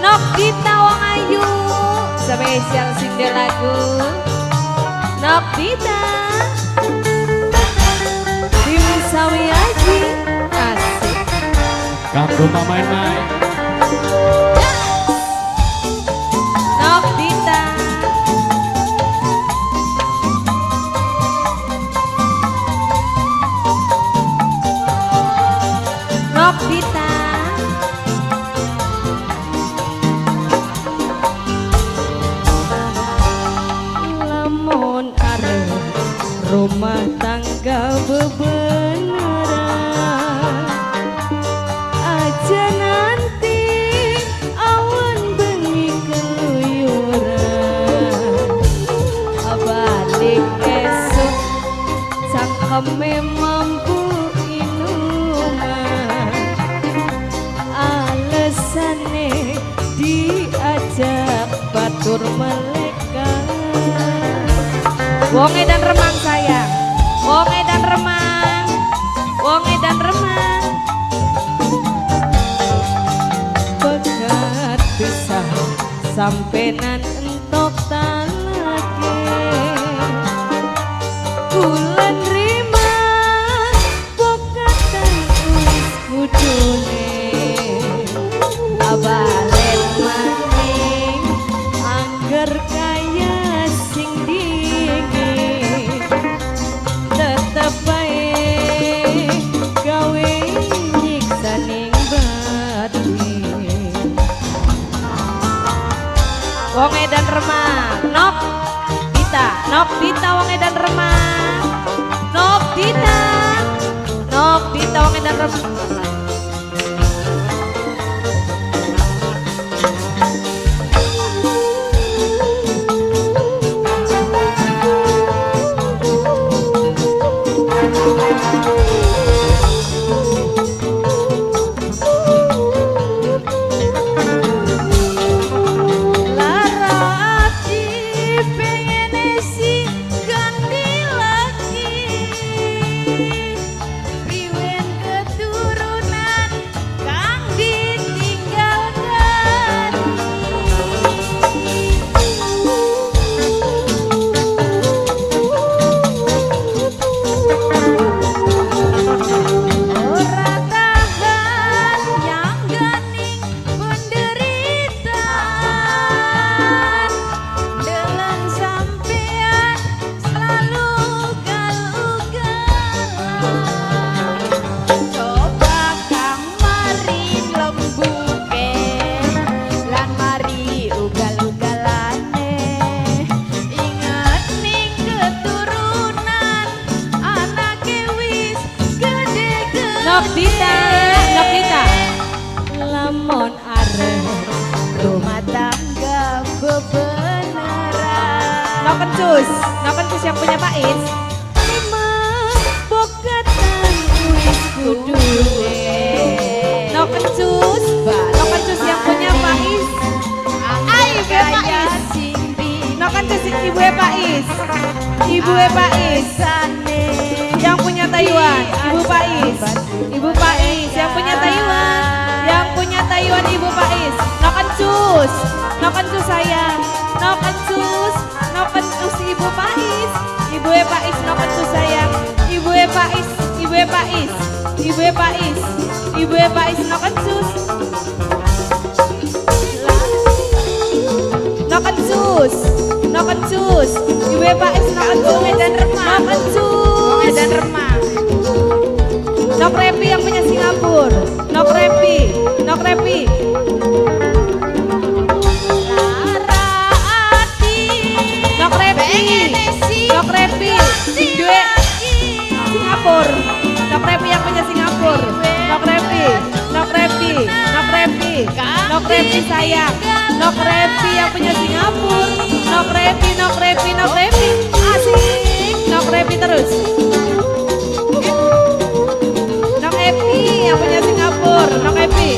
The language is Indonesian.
Nok Dita Wong Ayu spesial sinde lagu Nok Dita Tim Sawi Aji asik Kanggo main-main Nok Dita Nok Dita lamun arep rumah tangga bebeneran aja nanti awan bengi keluyuran balik esok cangkeme mampu inuman alesane diajak batur melekan Wonge dan Remang sayang Wonge dan Remang Wonge dan Remang Bekat pisah sampenan entok talake Kulen rima bokatan wis kudune abalen maning angger kaya sing dingin tetep bae gawe nyiksa ning batin Wong Edan Remang Nok Dita Wong Edan Remang Nok Dita Wong Edan Remang Nok Dita lamun arep rumah tangga bebeneran Nok Kencus yang punya Pak Is memang bokatan wis kudune Nok Kencus yang punya Pak Is Pak Is Nok Kencus ibu Pak Is yang punya Taiwan Ibu Pais yang punya Taiwan Ibu Pais Nok Kencus sayang Nok Kencus Ibu Pais Nok Kencus sayang Ibu Pais Nok Kencus Ibu Pais dan Remang Nok Repi yang punya Singapura Nok Repi dua Singapura Nok Repi yang punya Singapura Nok Repi sayang Nok Repi yang punya Singapura Nok Repi asik Nok Repi terus Nok Epi yang punya Singapura Nok Epi